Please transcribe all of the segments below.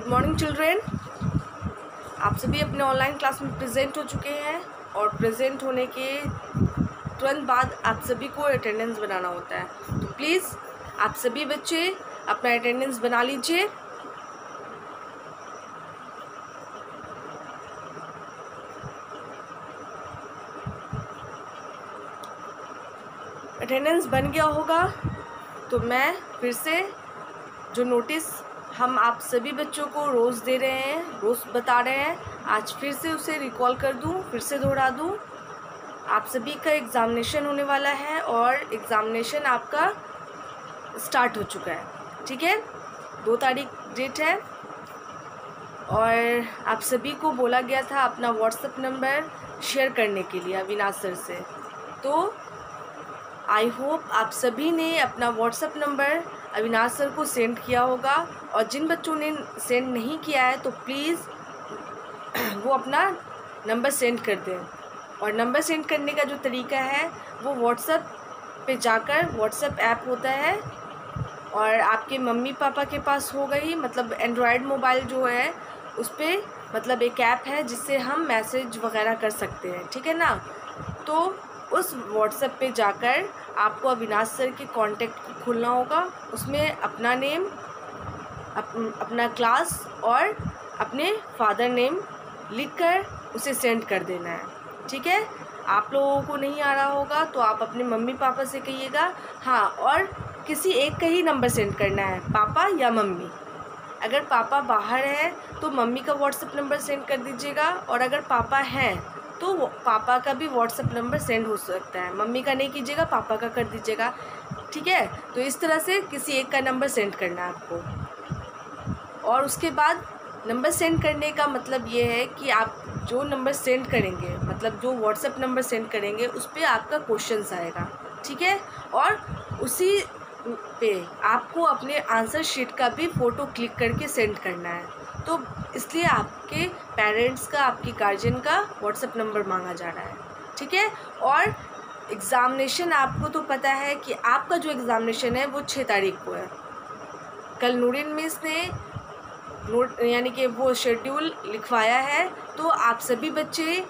Good morning children. आप सभी अपने ऑनलाइन क्लास में प्रेजेंट हो चुके हैं और प्रेजेंट होने के तुरंत बाद आप सभी को अटेंडेंस बनाना होता है। तो प्लीज़ आप सभी बच्चे अपना अटेंडेंस बना लीजिए। अटेंडेंस बन गया होगा तो मैं फिर से जो नोटिस हम आप सभी बच्चों को रोज़ दे रहे हैं, रोज़ बता रहे हैं, आज फिर से उसे रिकॉल कर दूं, फिर से दोहरा दूं। आप सभी का एग्ज़ामिनेशन होने वाला है और एग्ज़ामिनेशन आपका स्टार्ट हो चुका है। ठीक है, 2 तारीख डेट है और आप सभी को बोला गया था अपना व्हाट्सएप नंबर शेयर करने के लिए अविनाश सर से। तो आई होप आप सभी ने अपना व्हाट्सएप नंबर अविनाश सर को सेंड किया होगा, और जिन बच्चों ने सेंड नहीं किया है तो प्लीज़ वो अपना नंबर सेंड कर दें। और नंबर सेंड करने का जो तरीका है वो व्हाट्सएप पे जाकर, व्हाट्सएप ऐप होता है और आपके मम्मी पापा के पास होगा ही, मतलब एंड्रॉयड मोबाइल जो है उस पर मतलब एक ऐप है जिससे हम मैसेज वगैरह कर सकते हैं। ठीक है ना, तो उस व्हाट्सएप पे जाकर आपको अविनाश सर के कांटेक्ट खोलना होगा, उसमें अपना नेम, अपना क्लास और अपने फादर नेम लिखकर उसे सेंड कर देना है। ठीक है, आप लोगों को नहीं आ रहा होगा तो आप अपने मम्मी पापा से कहिएगा। हाँ, और किसी एक का ही नंबर सेंड करना है, पापा या मम्मी। अगर पापा बाहर है तो मम्मी का व्हाट्सएप नंबर सेंड कर दीजिएगा, और अगर पापा हैं तो पापा का भी व्हाट्सएप नंबर सेंड हो सकता है। मम्मी का नहीं कीजिएगा, पापा का कर दीजिएगा। ठीक है, तो इस तरह से किसी एक का नंबर सेंड करना है आपको। और उसके बाद नंबर सेंड करने का मतलब ये है कि आप जो नंबर सेंड करेंगे, मतलब जो व्हाट्सएप नंबर सेंड करेंगे उस पर आपका क्वेश्चंस आएगा। ठीक है, और उसी पे आपको अपने आंसर शीट का भी फ़ोटो क्लिक करके सेंड करना है। तो इसलिए आपके पेरेंट्स का, आपकी गार्जियन का व्हाट्सएप नंबर मांगा जा रहा है। ठीक है, और एग्ज़ामिनेशन आपको तो पता है कि आपका जो एग्ज़ामिनेशन है वो 6 तारीख को है। कल नूरिन मिस ने यानी कि वो शेड्यूल लिखवाया है, तो आप सभी बच्चे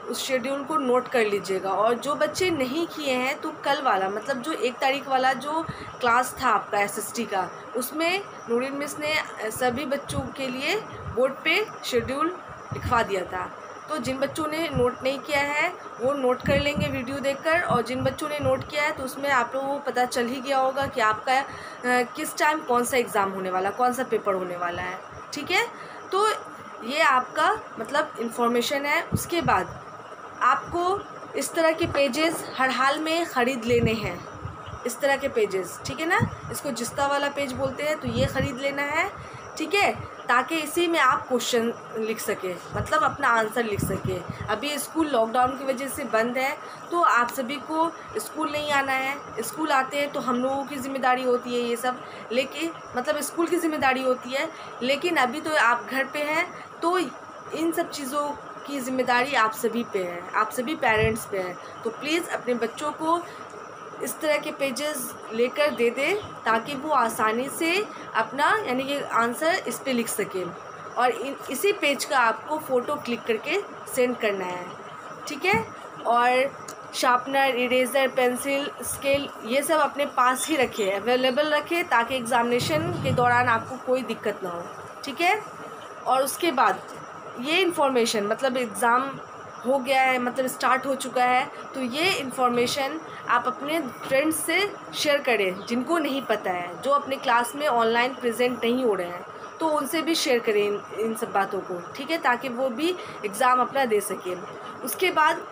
उस शेड्यूल को नोट कर लीजिएगा। और जो बच्चे नहीं किए हैं तो कल वाला, मतलब जो 1 तारीख वाला जो क्लास था आपका एसएसटी का, उसमें नूरिन मिस ने सभी बच्चों के लिए बोर्ड पे शेड्यूल लिखवा दिया था। तो जिन बच्चों ने नोट नहीं किया है वो नोट कर लेंगे वीडियो देखकर, और जिन बच्चों ने नोट किया है तो उसमें आप लोगों को पता चल ही गया होगा कि आपका किस टाइम कौन सा एग्ज़ाम होने वाला, कौन सा पेपर होने वाला है। ठीक है, तो ये आपका मतलब इन्फॉर्मेशन है। उसके बाद आपको इस तरह के पेजेस हर हाल में ख़रीद लेने हैं, इस तरह के पेजेस। ठीक है ना, इसको जिस्ता वाला पेज बोलते हैं, तो ये ख़रीद लेना है। ठीक है, ताकि इसी में आप क्वेश्चन लिख सके, मतलब अपना आंसर लिख सके। अभी स्कूल लॉकडाउन की वजह से बंद है, तो आप सभी को स्कूल नहीं आना है। स्कूल आते हैं तो हम लोगों की ज़िम्मेदारी होती है ये सब, लेकिन मतलब स्कूल की ज़िम्मेदारी होती है, लेकिन अभी तो आप घर पे हैं, तो इन सब चीज़ों की ज़िम्मेदारी आप सभी पे है, आप सभी पेरेंट्स पे है। तो प्लीज़ अपने बच्चों को इस तरह के पेजेस लेकर दे दें, ताकि वो आसानी से अपना यानी कि आंसर इस पे लिख सकें। और इसी पेज का आपको फ़ोटो क्लिक करके सेंड करना है। ठीक है, और शार्पनर, इरेज़र, पेंसिल, स्केल ये सब अपने पास ही रखें, अवेलेबल रखें, ताकि एग्ज़ामिनेशन के दौरान आपको कोई दिक्कत ना हो। ठीक है, और उसके बाद ये इन्फॉर्मेशन, मतलब एग्ज़ाम हो गया है, मतलब स्टार्ट हो चुका है, तो ये इन्फॉर्मेशन आप अपने फ्रेंड्स से शेयर करें जिनको नहीं पता है, जो अपने क्लास में ऑनलाइन प्रेजेंट नहीं हो रहे हैं, तो उनसे भी शेयर करें इन सब बातों को। ठीक है, ताकि वो भी एग्ज़ाम अपना दे सकें। उसके बाद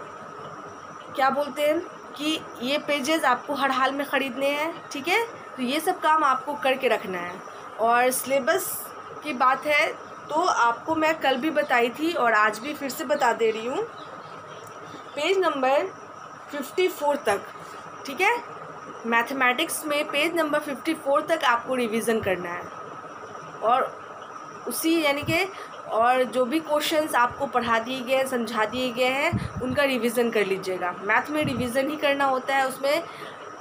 क्या बोलते हैं कि ये पेजेस आपको हर हाल में ख़रीदने हैं। ठीक है, तो ये सब काम आपको करके रखना है। और सिलेबस की बात है तो आपको मैं कल भी बताई थी और आज भी फिर से बता दे रही हूँ, पेज नंबर 54 तक। ठीक है, मैथमेटिक्स में पेज नंबर 54 तक आपको रिवीजन करना है, और उसी यानी कि और जो भी क्वेश्चंस आपको पढ़ा दिए गए हैं, समझा दिए गए हैं, उनका रिवीजन कर लीजिएगा। मैथ में रिवीजन ही करना होता है, उसमें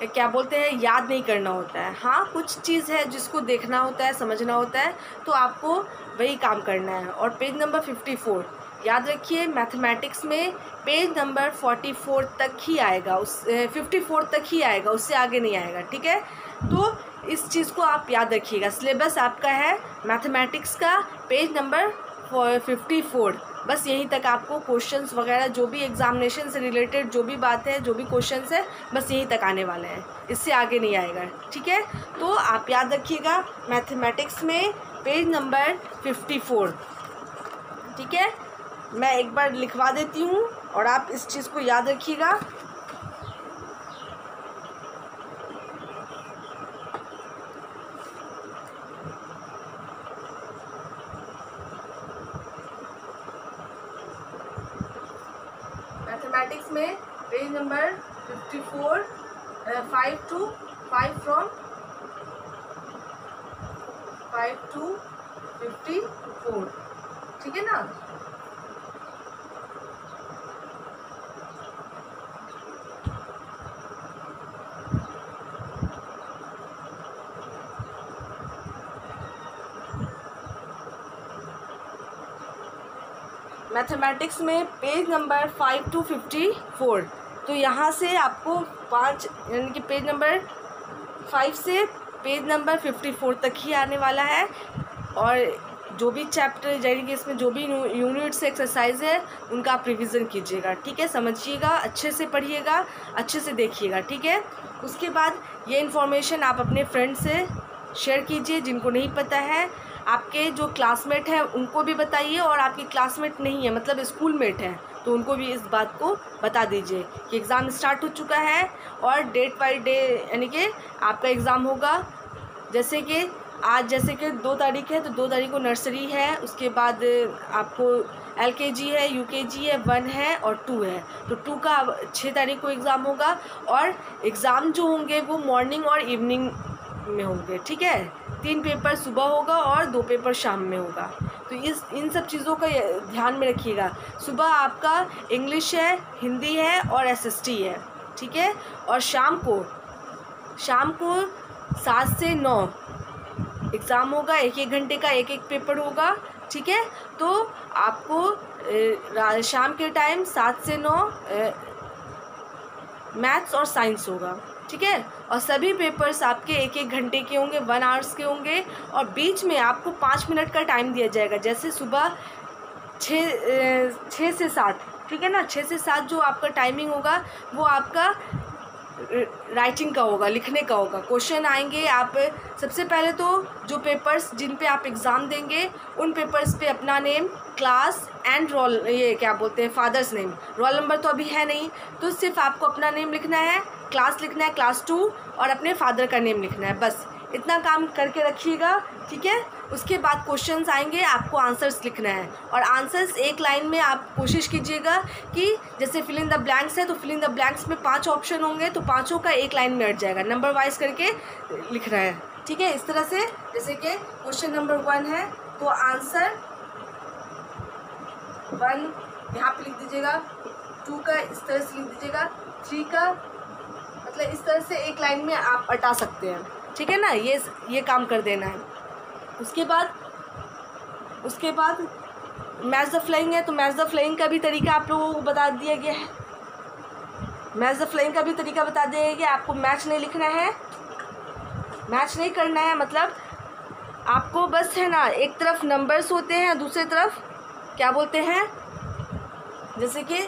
क्या बोलते हैं, याद नहीं करना होता है। हाँ, कुछ चीज़ है जिसको देखना होता है, समझना होता है, तो आपको वही काम करना है। और पेज नंबर 54 याद रखिए, मैथमेटिक्स में पेज नंबर 44 तक ही आएगा, उस 54 तक ही आएगा, उससे आगे नहीं आएगा, ठीक है। तो इस चीज़ को आप याद रखिएगा। सिलेबस आपका है मैथमेटिक्स का पेज नंबर 54, बस यहीं तक आपको क्वेश्चंस वगैरह जो भी एग्जामिनेशन से रिलेटेड जो भी बात है, जो भी क्वेश्चंस है, बस यहीं तक आने वाले हैं, इससे आगे नहीं आएगा, ठीक है। तो आप याद रखिएगा मैथमेटिक्स में पेज नंबर 54, ठीक है। मैं एक बार लिखवा देती हूँ और आप इस चीज़ को याद रखिएगा। मैथमेटिक्स में page number 54, 5 to 5 from 5 to 54, ठीक है ना। मैथमेटिक्स में पेज नंबर 5 to 54, तो यहाँ से आपको 5 यानी कि पेज नंबर 5 से पेज नंबर 54 तक ही आने वाला है। और जो भी चैप्टर यानी कि इसमें जो भी यूनिट से एक्सरसाइज है उनका आप रिवीजन कीजिएगा, ठीक है। समझिएगा, अच्छे से पढ़िएगा, अच्छे से देखिएगा, ठीक है। उसके बाद ये इन्फॉर्मेशन आप अपने फ्रेंड से शेयर कीजिए जिनको नहीं पता है। आपके जो क्लासमेट हैं उनको भी बताइए, और आपके क्लासमेट नहीं है मतलब स्कूल मेट हैं तो उनको भी इस बात को बता दीजिए कि एग्ज़ाम स्टार्ट हो चुका है और डेट बाई डे यानी कि आपका एग्ज़ाम होगा। जैसे कि आज जैसे कि 2 तारीख है तो 2 तारीख को नर्सरी है, उसके बाद आपको LKG है, UKG है, 1 है और 2 है। तो 2 का 6 तारीख को एग्ज़ाम होगा, और एग्ज़ाम जो होंगे वो मॉर्निंग और इवनिंग में होंगे, ठीक है। 3 पेपर सुबह होगा और 2 पेपर शाम में होगा। तो इन सब चीज़ों का ध्यान में रखिएगा। सुबह आपका इंग्लिश है, हिंदी है और SST है, ठीक है। और शाम को 7 से 9 एग्ज़ाम होगा, 1-1 घंटे का 1-1 पेपर होगा, ठीक है। तो आपको शाम के टाइम 7 से 9 मैथ्स और साइंस होगा, ठीक है। और सभी पेपर्स आपके 1-1 घंटे के होंगे, 1 आवर्स के होंगे, और बीच में आपको 5 मिनट का टाइम दिया जाएगा। जैसे सुबह 6 से 7, ठीक है ना। 6 से 7 जो आपका टाइमिंग होगा वो आपका राइटिंग का होगा, लिखने का होगा। क्वेश्चन आएंगे, आप सबसे पहले तो जो पेपर्स जिन पे आप एग्ज़ाम देंगे उन पेपर्स पे अपना नेम, क्लास एंड रोल, ये क्या बोलते हैं, फादर्स नेम, रोल नंबर तो अभी है नहीं, तो सिर्फ आपको अपना नेम लिखना है, क्लास लिखना है क्लास 2, और अपने फादर का नेम लिखना है, बस इतना काम करके रखिएगा, ठीक है। उसके बाद क्वेश्चंस आएंगे, आपको आंसर्स लिखना है, और आंसर्स एक लाइन में आप कोशिश कीजिएगा कि जैसे फिल इन द ब्लैंक्स है तो फिल इन द ब्लैंक्स में 5 ऑप्शन होंगे तो 5 का एक लाइन में अट जाएगा, नंबर वाइज करके लिखना है, ठीक है। इस तरह से जैसे कि क्वेश्चन नंबर 1 है तो आंसर 1 यहाँ पे लिख दीजिएगा, 2 का इस तरह से लिख दीजिएगा, 3 का मतलब इस तरह से एक लाइन में आप अटा सकते हैं, ठीक है ना। ये काम कर देना है। उसके बाद मैच द फ्लाइंग है तो मैच द फ्लाइंग का भी तरीका आप लोगों को बता दिया गया है। मैच द फ्लाइंग का भी तरीका बता दिया गया। आपको मैच नहीं लिखना है, मैच नहीं करना है, मतलब आपको बस है ना, एक तरफ नंबर्स होते हैं, दूसरी तरफ क्या बोलते हैं, जैसे कि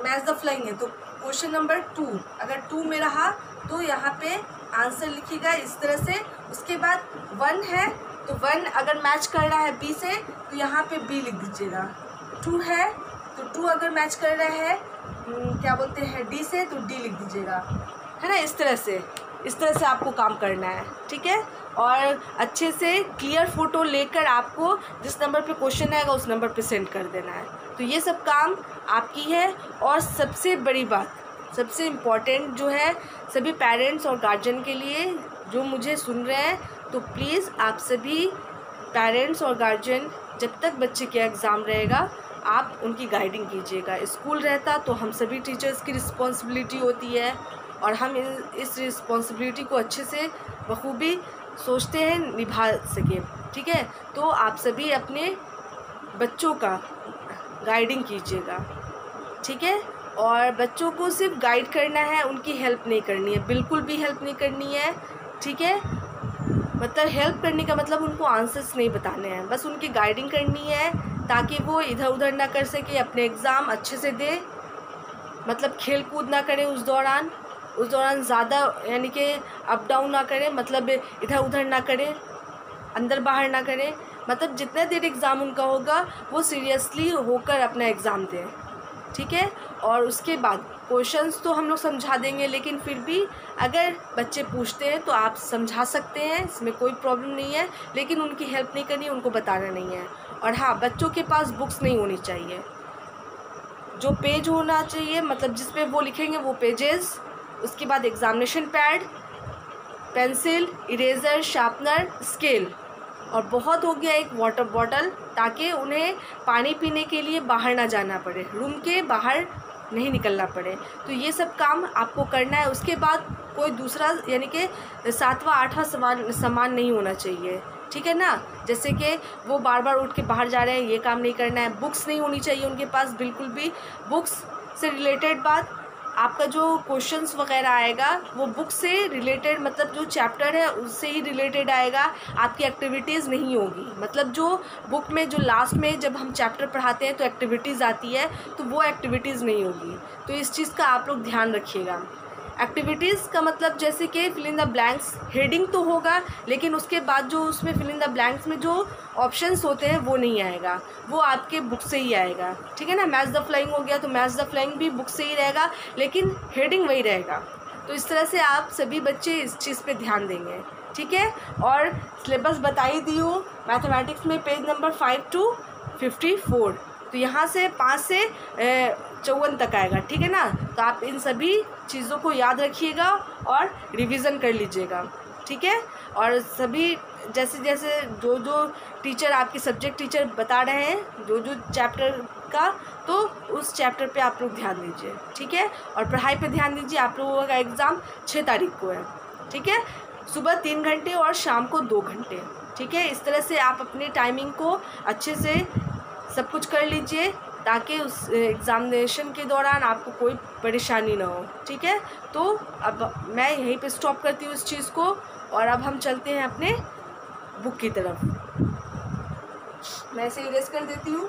मैच द फ्लाइंग है तो क्वेश्चन नंबर 2 अगर 2 में रहा तो यहाँ पे आंसर लिखिएगा इस तरह से। उसके बाद 1 है तो 1 अगर मैच कर रहा है B से तो यहाँ पे B लिख दीजिएगा। 2 है तो 2 अगर मैच कर रहा है क्या बोलते हैं D से तो D लिख दीजिएगा, है ना। इस तरह से आपको काम करना है, ठीक है। और अच्छे से क्लियर फ़ोटो लेकर आपको जिस नंबर पे क्वेश्चन आएगा उस नंबर पे सेंड कर देना है। तो ये सब काम आपकी है। और सबसे बड़ी बात, सबसे इम्पॉर्टेंट जो है सभी पेरेंट्स और गार्जियन के लिए जो मुझे सुन रहे हैं, तो प्लीज़ आप सभी पेरेंट्स और गार्जियन जब तक बच्चे के एग्ज़ाम रहेगा आप उनकी गाइडिंग कीजिएगा। स्कूल रहता तो हम सभी टीचर्स की रिस्पॉन्सिबिलिटी होती है और हम इस रिस्पॉन्सिबिलिटी को अच्छे से बखूबी सोचते हैं निभा सके। ठीक है, तो आप सभी अपने बच्चों का गाइडिंग कीजिएगा। ठीक है, और बच्चों को सिर्फ गाइड करना है, उनकी हेल्प नहीं करनी है, बिल्कुल भी हेल्प नहीं करनी है। ठीक है, मतलब हेल्प करने का मतलब उनको आंसर्स नहीं बताने हैं, बस उनकी गाइडिंग करनी है ताकि वो इधर उधर ना कर सके, अपने एग्ज़ाम अच्छे से दे। मतलब खेल कूद ना करें उस दौरान ज़्यादा यानी कि अप डाउन ना करें, मतलब इधर उधर ना करें, अंदर बाहर ना करें। मतलब जितना देर एग्ज़ाम उनका होगा वो सीरियसली होकर अपना एग्ज़ाम दें। ठीक है, और उसके बाद क्वेश्चंस तो हम लोग समझा देंगे, लेकिन फिर भी अगर बच्चे पूछते हैं तो आप समझा सकते हैं, इसमें कोई प्रॉब्लम नहीं है, लेकिन उनकी हेल्प नहीं करनी, उनको बताना नहीं है। और हाँ, बच्चों के पास बुक्स नहीं होनी चाहिए, जो पेज होना चाहिए मतलब जिस पे वो लिखेंगे वो पेजेस, उसके बाद examination pad, pencil, eraser, sharpener, scale, और बहुत हो गया एक वाटर बॉटल, ताकि उन्हें पानी पीने के लिए बाहर ना जाना पड़े, रूम के बाहर नहीं निकलना पड़े। तो ये सब काम आपको करना है। उसके बाद कोई दूसरा यानी कि 7वां 8वां सामान नहीं होना चाहिए। ठीक है ना, जैसे कि वो बार बार उठ के बाहर जा रहे हैं, ये काम नहीं करना है। बुक्स नहीं होनी चाहिए उनके पास बिल्कुल भी। बुक्स से रिलेटेड बात, आपका जो क्वेश्चंस वगैरह आएगा वो बुक से रिलेटेड, मतलब जो चैप्टर है उससे ही रिलेटेड आएगा, आपकी एक्टिविटीज़ नहीं होगी। मतलब जो बुक में जो लास्ट में जब हम चैप्टर पढ़ाते हैं तो एक्टिविटीज़ आती है, तो वो एक्टिविटीज़ नहीं होगी। तो इस चीज़ का आप लोग ध्यान रखिएगा। एक्टिविटीज़ का मतलब जैसे कि fill in the blanks, heading तो होगा, लेकिन उसके बाद जो उसमें फिल इन द ब्लैंक्स में जो ऑप्शंस होते हैं वो नहीं आएगा, वो आपके बुक से ही आएगा। ठीक है ना, मैच द फ्लाइंग हो गया तो मैच द फ्लाइंग भी बुक से ही रहेगा, लेकिन हेडिंग वही रहेगा। तो इस तरह से आप सभी बच्चे इस चीज़ पे ध्यान देंगे। ठीक है, और सिलेबस बता ही दी हूँ मैथमेटिक्स में पेज नंबर 5 to 54, तो यहाँ से 5 से 54 तक आएगा। ठीक है ना, तो आप इन सभी चीज़ों को याद रखिएगा और रिवीज़न कर लीजिएगा। ठीक है, और सभी जैसे जैसे जो जो टीचर आपके सब्जेक्ट टीचर बता रहे हैं जो जो चैप्टर का, तो उस चैप्टर पे आप लोग ध्यान दीजिए। ठीक है, और पढ़ाई पे ध्यान दीजिए। आप लोगों का एग्ज़ाम 6 तारीख को है। ठीक है, सुबह 3 घंटे और शाम को 2 घंटे। ठीक है, इस तरह से आप अपनी टाइमिंग को अच्छे से सब कुछ कर लीजिए ताकि उस एग्ज़ामिनेशन के दौरान आपको कोई परेशानी ना हो। ठीक है, तो अब मैं यहीं पे स्टॉप करती हूँ इस चीज़ को, और अब हम चलते हैं अपने बुक की तरफ। मैं इसे इरेज कर देती हूँ,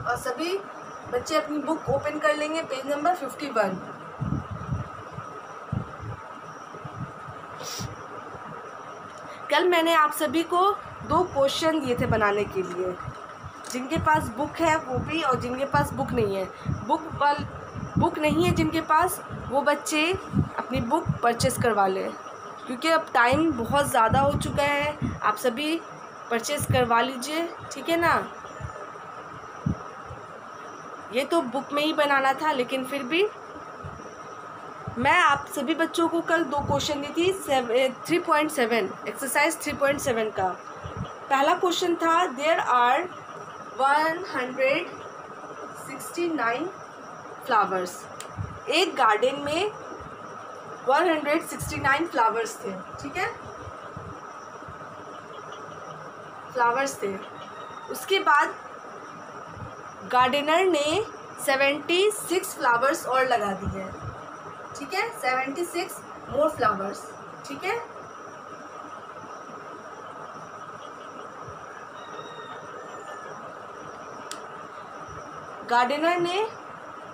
और सभी बच्चे अपनी बुक ओपन कर लेंगे, पेज नंबर 51। कल मैंने आप सभी को 2 क्वेश्चन दिए थे बनाने के लिए, जिनके पास बुक है वो भी, और जिनके पास बुक नहीं है। बुक नहीं है जिनके पास, वो बच्चे अपनी बुक परचेस करवा लें, क्योंकि अब टाइम बहुत ज़्यादा हो चुका है। आप सभी परचेस करवा लीजिए। ठीक है ना, ये तो बुक में ही बनाना था, लेकिन फिर भी मैं आप सभी बच्चों को कल 2 क्वेश्चन दी थी 3.7 एक्सरसाइज 3.7 का। पहला क्वेश्चन था देयर आर 169 फ्लावर्स। एक गार्डन में 169 फ्लावर्स थे। ठीक है, फ्लावर्स थे। उसके बाद गार्डनर ने 76 फ्लावर्स और लगा दिए। ठीक है, 76 मोर फ्लावर्स। ठीक है, गार्डनर ने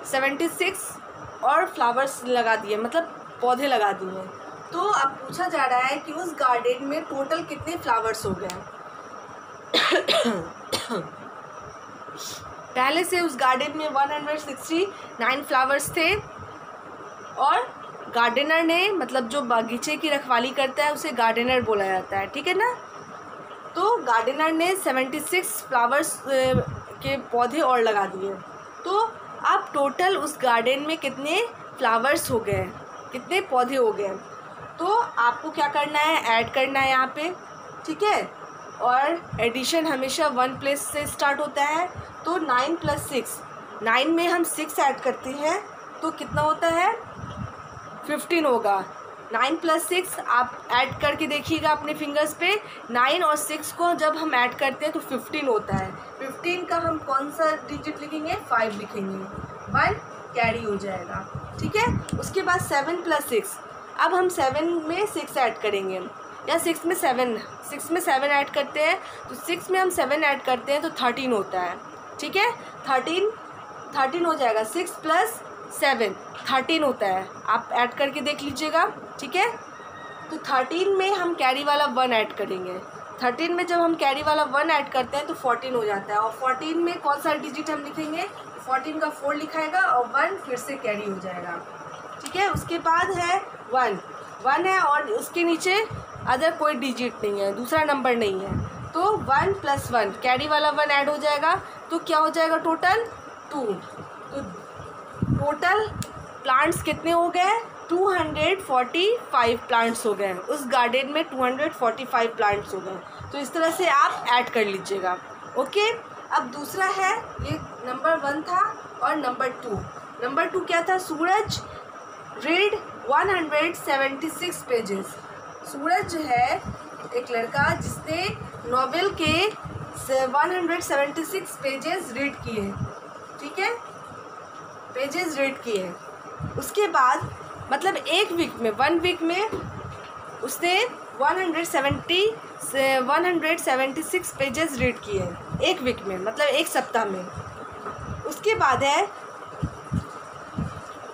76 और फ्लावर्स लगा दिए, मतलब पौधे लगा दिए। तो अब पूछा जा रहा है कि उस गार्डन में टोटल कितने फ्लावर्स हो गए। पहले से उस गार्डन में 169 फ्लावर्स थे, और गार्डनर ने, मतलब जो बागीचे की रखवाली करता है उसे गार्डनर बोला जाता है। ठीक है ना, तो गार्डनर ने 76 फ्लावर्स के पौधे और लगा दिए। तो अब टोटल उस गार्डन में कितने फ्लावर्स हो गए, कितने पौधे हो गए, तो आपको क्या करना है, ऐड करना है यहाँ पे। ठीक है, और एडिशन हमेशा 1 प्लेस से स्टार्ट होता है, तो 9 + 6, 9 में हम 6 ऐड करते हैं तो कितना होता है 15 होगा। 9 + 6 आप ऐड करके देखिएगा अपने फिंगर्स पे। 9 और 6 को जब हम ऐड करते हैं तो 15 होता है। 15 का हम कौन सा डिजिट लिखेंगे? 5 लिखेंगे, 1 कैरी हो जाएगा, ठीक है। उसके बाद 7 + 6, अब हम 7 में 6 ऐड करेंगे, या 6 में 7 ऐड करते हैं, तो 6 में हम 7 ऐड करते हैं तो 13 होता है, ठीक है। 13 हो जाएगा। 6 + 7 13 होता है, आप ऐड करके देख लीजिएगा, ठीक है। तो 13 में हम कैरी वाला 1 ऐड करेंगे। 13 में जब हम कैरी वाला 1 ऐड करते हैं तो 14 हो जाता है। और 14 में कौन सा डिजिट हम लिखेंगे? 14 का 4 लिखाएगा और 1 फिर से कैरी हो जाएगा, ठीक है। उसके बाद है 1 है और उसके नीचे अदर कोई डिजिट नहीं है, दूसरा नंबर नहीं है, तो 1 + 1 कैरी वाला 1 ऐड हो जाएगा, तो क्या हो जाएगा? टोटल 2। तो टोटल प्लांट्स कितने हो गए? 245 प्लांट्स हो गए। उस गार्डन में 245 प्लांट्स हो गए। तो इस तरह से आप ऐड कर लीजिएगा, ओके। अब दूसरा है, ये नंबर 1 था और नंबर 2 क्या था? सूरज रीड 176 पेजेस। सूरज है एक लड़का जिसने नॉवेल के 176 पेजेस रीड किए, ठीक है, पेजेस रीड किए। उसके बाद मतलब 1 वीक में उसने 176 पेजेस रीड किए 1 वीक में, मतलब 1 सप्ताह में। उसके बाद है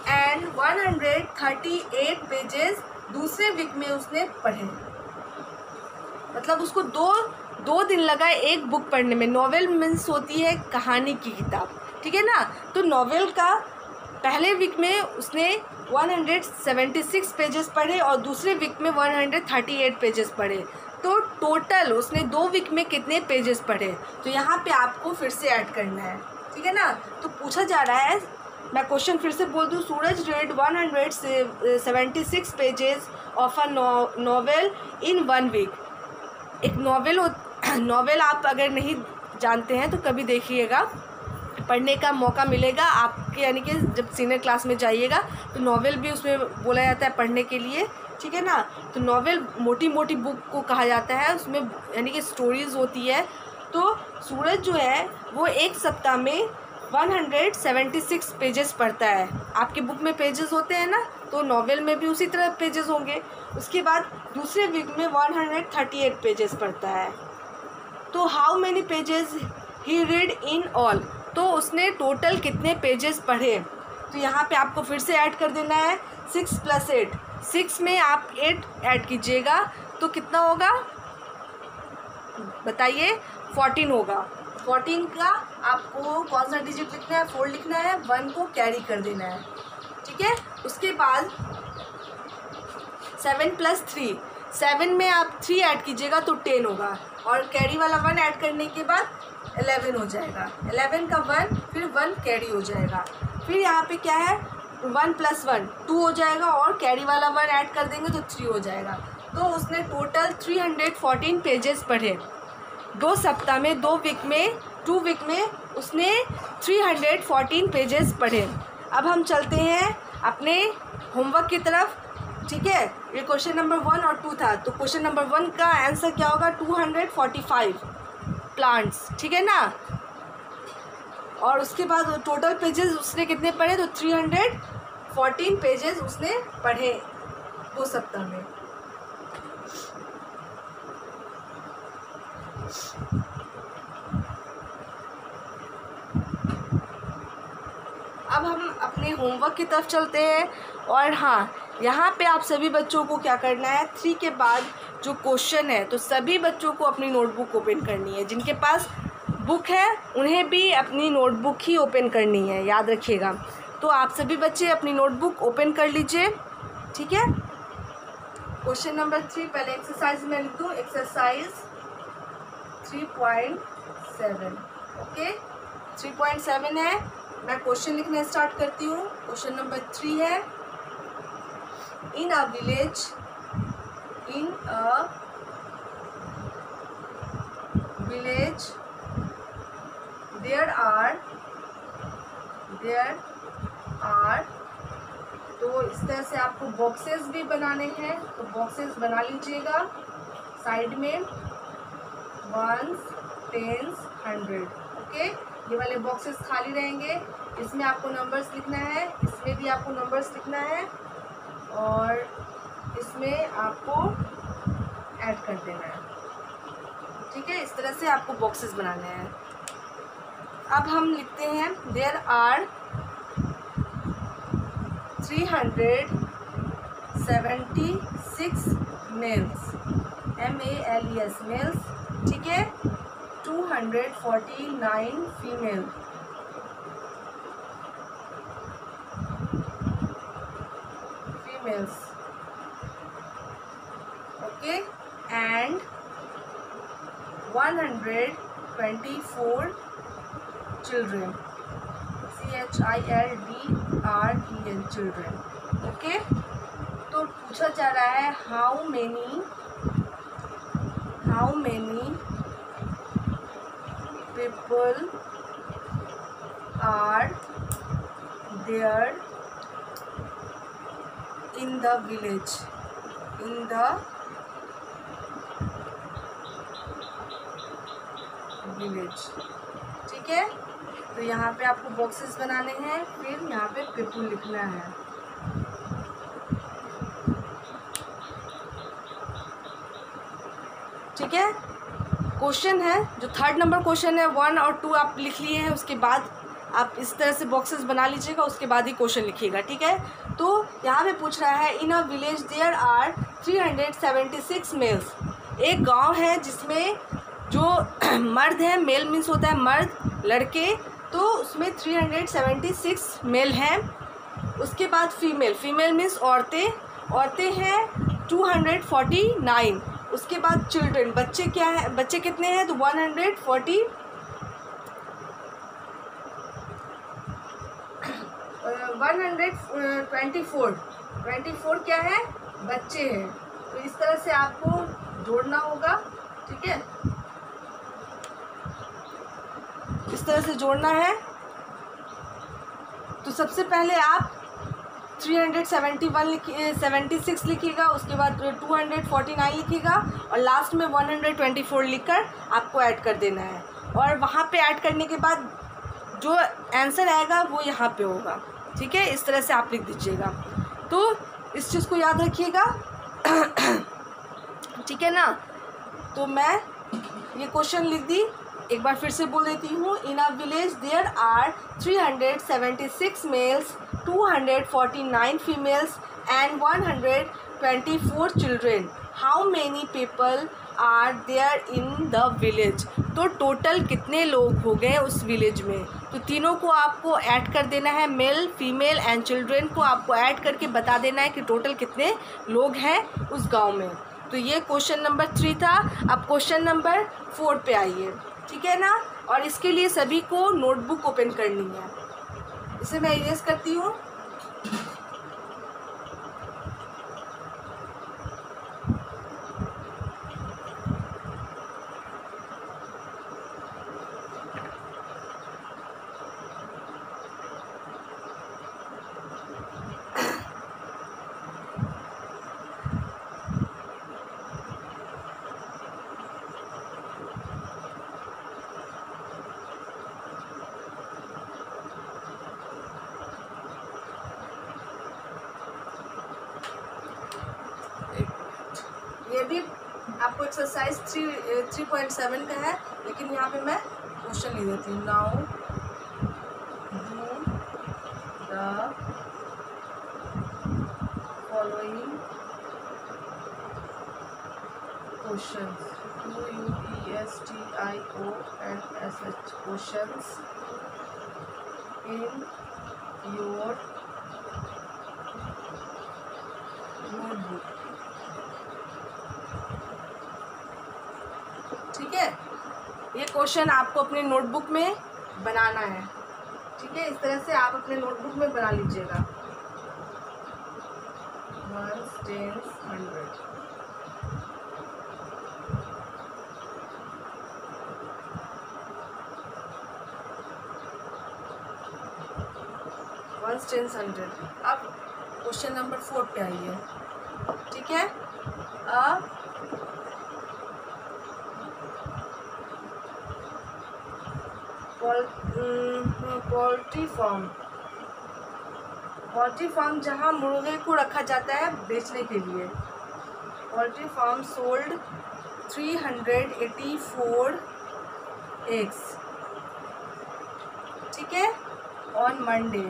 एंड 138 पेजेस दूसरे वीक में उसने पढ़े, मतलब उसको दो दिन लगा एक बुक पढ़ने में। नॉवेल मीन्स होती है कहानी की किताब, ठीक है ना। तो नॉवेल का पहले वीक में उसने 176 पेजेस पढ़े और दूसरे वीक में 138 पेजेस पढ़े। तो टोटल उसने 2 वीक में कितने पेजेस पढ़े? तो यहाँ पे आपको फिर से ऐड करना है, ठीक है ना। तो पूछा जा रहा है, मैं क्वेश्चन फिर से बोल दूँ, Suraj read 176 pages of a novel in 1 week. एक नॉवेल आप अगर नहीं जानते हैं तो कभी देखिएगा, पढ़ने का मौका मिलेगा आपके, यानी कि जब सीनियर क्लास में जाइएगा तो नॉवेल भी उसमें बोला जाता है पढ़ने के लिए, ठीक है ना। तो नॉवेल मोटी मोटी बुक को कहा जाता है, उसमें यानी कि स्टोरीज़ होती है। तो सूरज जो है वो 1 सप्ताह में 176 पेजेस पढ़ता है। आपकी बुक में पेजेस होते हैं ना, तो नॉवेल में भी उसी तरह पेजेस होंगे। उसके बाद दूसरे वीक में 138 पेजेस पढ़ता है। तो how many pages he read in all? तो उसने टोटल कितने पेजेस पढ़े? तो यहाँ पे आपको फिर से ऐड कर देना है 6 + 8। 6 में आप 8 ऐड कीजिएगा तो कितना होगा बताइए? 14 होगा। 14 का आपको कौन सा डिजिट लिखना है? 4 लिखना है, 1 को कैरी कर देना है, ठीक है। उसके बाद 7 + 3, 7 में आप 3 ऐड कीजिएगा तो 10 होगा, और कैरी वाला 1 ऐड करने के बाद 11 हो जाएगा। 11 का 1 फिर 1 कैरी हो जाएगा। फिर यहाँ पे क्या है? 1 + 1 2 हो जाएगा, और कैरी वाला 1 ऐड कर देंगे तो 3 हो जाएगा। तो उसने टोटल 314 पेजेस पढ़े 2 सप्ताह में। 2 वीक में उसने 314 पेजेस पढ़े। अब हम चलते हैं अपने होमवर्क की तरफ, ठीक है। ये क्वेश्चन नंबर 1 और 2 था, तो क्वेश्चन नंबर 1 का आंसर क्या होगा? 245 प्लांट्स, ठीक है ना। और उसके बाद टोटल पेजेस उसने कितने पढ़े? तो 314 पेजेस उसने पढ़े 2 सप्ताह में। अब हम अपने होमवर्क की तरफ चलते हैं। और हाँ, यहाँ पे आप सभी बच्चों को क्या करना है, 3 के बाद जो क्वेश्चन है तो सभी बच्चों को अपनी नोटबुक ओपन करनी है। जिनके पास बुक है उन्हें भी अपनी नोटबुक ही ओपन करनी है, याद रखिएगा। तो आप सभी बच्चे अपनी नोटबुक ओपन कर लीजिए, ठीक है। क्वेश्चन नंबर 3 पहले एक्सरसाइज में लिख दूँ, एक्सरसाइज 3.7, ओके। 3.7 है। मैं क्वेश्चन लिखना स्टार्ट करती हूँ। क्वेश्चन नंबर 3 है, in a village there are तो इस तरह से आपको बॉक्सेस भी बनाने हैं, तो बॉक्सेस बना लीजिएगा साइड में 1s, 10s, 100। ओके, ये वाले बॉक्सेस खाली रहेंगे, इसमें आपको नंबर्स लिखना है, इसमें भी आपको नंबर्स लिखना है और इसमें आपको ऐड कर देना है। ठीक है, इस तरह से आपको बॉक्सेस बनाने हैं। अब हम लिखते हैं there are 376 males, MELES males. ठीक है, 249 females. Okay, and 124 children, CHILDREN, children। Okay, तो पूछा जा रहा है how many people are there in the village, ठीक है, तो यहाँ पे आपको बॉक्सेस बनाने हैं, फिर यहाँ पे पीपल लिखना है। ठीक है, क्वेश्चन है जो 3rd नंबर क्वेश्चन है, 1 और 2 आप लिख लिए हैं, उसके बाद आप इस तरह से बॉक्सेस बना लीजिएगा, उसके बाद ही क्वेश्चन लिखिएगा। ठीक है, तो यहाँ पे पूछ रहा है in a village there are 376 males. एक गांव है जिसमें जो मर्द हैं, मेल मीन्स होता है मर्द, लड़के, तो उसमें 376 मेल हैं। उसके बाद फीमेल मीन्स औरतें हैं 249। उसके बाद चिल्ड्रन, बच्चे क्या है, बच्चे कितने हैं, तो 124 क्या है, बच्चे हैं। तो इस तरह से आपको जोड़ना होगा। ठीक है, इस तरह से जोड़ना है। तो सबसे पहले आप 376 लिखिएगा, उसके बाद 249 लिखिएगा और लास्ट में 124 लिखकर आपको ऐड कर देना है। और वहाँ पे ऐड करने के बाद जो आंसर आएगा वो यहाँ पे होगा। ठीक है, इस तरह से आप लिख दीजिएगा। तो इस चीज़ को याद रखिएगा। ठीक है ना, तो मैं ये क्वेश्चन लिख दी, एक बार फिर से बोल देती हूँ। In a village there are 376 males, 249 females and 124 children. How many people are there in the village. तो टोटल कितने लोग हो गए उस विलेज में, तो तीनों को आपको ऐड कर देना है, मेल, फीमेल एंड चिल्ड्रेन को आपको ऐड करके बता देना है कि टोटल कितने लोग हैं उस गांव में। तो ये क्वेश्चन नंबर 3 था। अब क्वेश्चन नंबर 4 पे आइए। ठीक है ना, और इसके लिए सभी को नोटबुक ओपन करनी है। इसे मैं इरेज करती हूँ। ये भी आपको एक्सरसाइज 3.7 का है, लेकिन यहाँ पे मैं क्वेश्चन ले देती हूँ। Now do the following questions, QUESTIONS questions in your notebook. ठीक है, ये क्वेश्चन आपको अपने नोटबुक में बनाना है। ठीक है, इस तरह से आप अपने नोटबुक में बना लीजिएगा। 1s, 10s, 100। अब क्वेश्चन नंबर 4 पे आइए। ठीक है, पोल्ट्री फार्म जहाँ मुर्गे को रखा जाता है बेचने के लिए। Poultry farm sold 384 eggs. ठीक है, ऑन मंडे।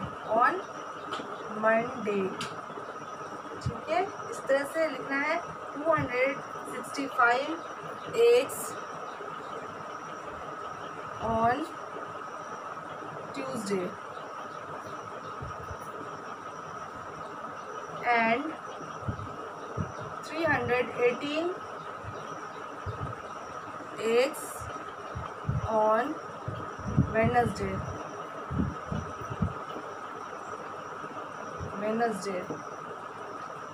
ठीक है, इस तरह से लिखना है 265 eggs on Tuesday and 318 eggs on Wednesday.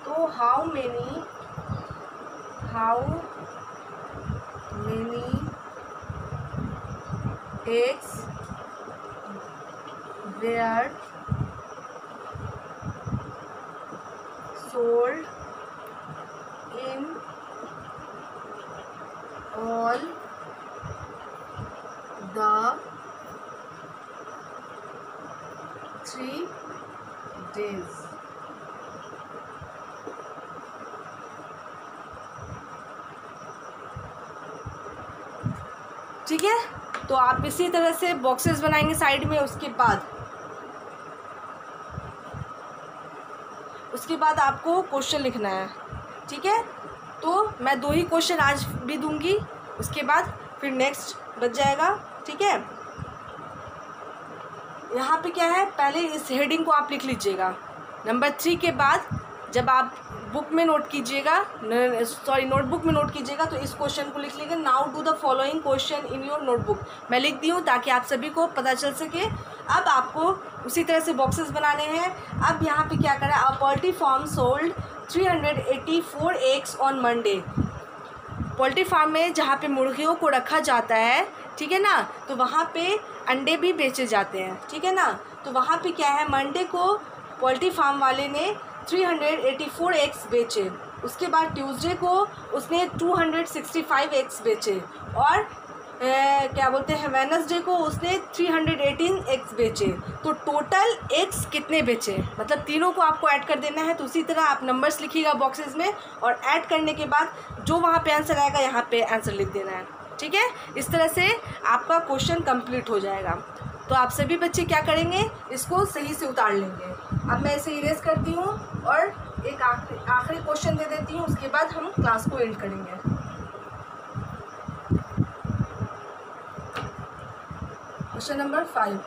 तो how many eggs were sold in all the 3 days? ठीक है, तो आप इसी तरह से बॉक्सेस बनाएंगे साइड में। उसके बाद आपको क्वेश्चन लिखना है। ठीक है, तो मैं 2 ही क्वेश्चन आज भी दूंगी, उसके बाद फिर नेक्स्ट बच जाएगा। ठीक है, यहाँ पे क्या है, पहले इस हेडिंग को आप लिख लीजिएगा। नंबर 3 के बाद जब आप नोटबुक में नोट कीजिएगा तो इस क्वेश्चन को लिख लीजिएगा, now do the following question in your notebook. मैं लिख दी हूँ ताकि आप सभी को पता चल सके। अब आपको उसी तरह से बॉक्सेस बनाने हैं। अब यहाँ पे क्या करें, a poultry farm sold 384 eggs on Monday. Poultry farm में जहाँ पे मुर्गियों को रखा जाता है, ठीक है ना, तो वहाँ पे अंडे भी बेचे जाते हैं। ठीक है ना, तो वहाँ पे क्या है, मंडे को पोल्ट्री फार्म वाले ने 384 एग्स बेचे। उसके बाद ट्यूसडे को उसने 265 एग्स बेचे और क्या बोलते हैं, वेडनेसडे को उसने 318 एग्स बेचे। तो टोटल एग्स कितने बेचे, मतलब तीनों को आपको ऐड कर देना है। तो उसी तरह आप नंबर्स लिखिएगा बॉक्सेस में और ऐड करने के बाद जो वहाँ पे आंसर आएगा यहाँ पे आंसर लिख देना है। ठीक है, इस तरह से आपका क्वेश्चन कंप्लीट हो जाएगा। तो आप सभी बच्चे क्या करेंगे, इसको सही से उतार लेंगे। अब मैं इसे इरेज करती हूँ और एक आखिरी क्वेश्चन दे देती हूँ, उसके बाद हम क्लास को एंड करेंगे। क्वेश्चन नंबर 5,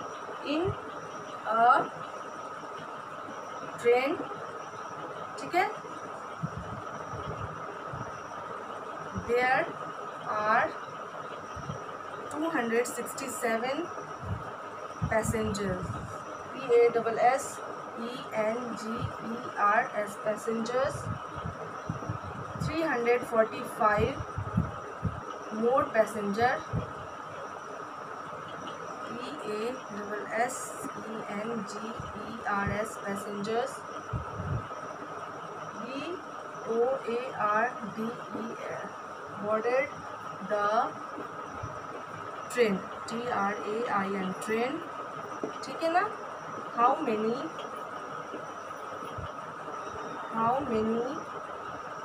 इन अ ट्रेन, ठीक है, there are 267 passengers, PASSENGERS passengers, 345 more passenger, PASSENGERS passengers, boarded the train, TRAIN train। ठीक है ना, how many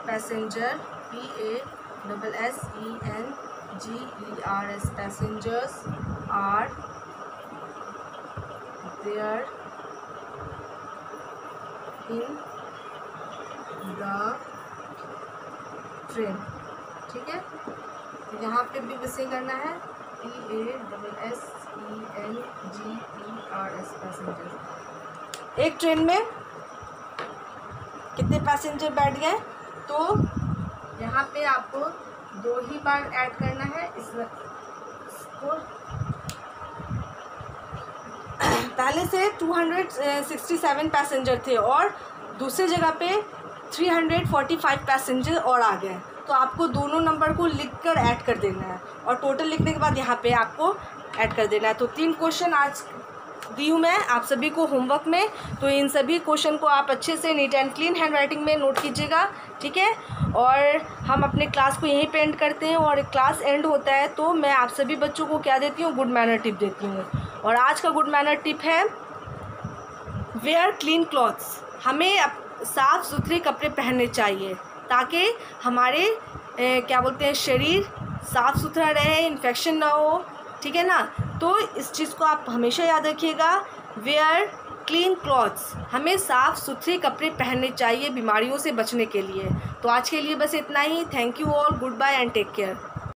passenger, PASSENGERS passengers are there in the train। ठीक है, यहाँ पे भी वैसे करना है, PASSENGERS पैसेंजर। एक ट्रेन में कितने पैसेंजर बैठ गए, तो यहाँ पे आपको 2 ही बार ऐड करना है। इसको पहले से 267 पैसेंजर थे और दूसरी जगह पे 345 पैसेंजर और आ गए। तो आपको दोनों नंबर को लिखकर ऐड कर देना है और टोटल लिखने के बाद यहाँ पे आपको ऐड कर देना है। तो 3 क्वेश्चन आज दी हूँ मैं आप सभी को होमवर्क में। तो इन सभी क्वेश्चन को आप अच्छे से neat and clean hand writing में नोट कीजिएगा, ठीक है। और हम अपने क्लास को यहीं पे एंड करते हैं, और क्लास एंड होता है तो मैं आप सभी बच्चों को क्या देती हूँ, गुड मैनर टिप देती हूँ। और आज का गुड मैनर टिप है वेयर क्लीन क्लॉथ्स। हमें साफ़ सुथरे कपड़े पहनने चाहिए ताकि हमारे क्या बोलते हैं, शरीर साफ़ सुथरा रहे, इन्फेक्शन ना हो, ठीक है ना। तो इस चीज़ को आप हमेशा याद रखिएगा, वेयर क्लीन क्लॉथ्स, हमें साफ़ सुथरे कपड़े पहनने चाहिए बीमारियों से बचने के लिए। तो आज के लिए बस इतना ही। Thank you all, goodbye and take care.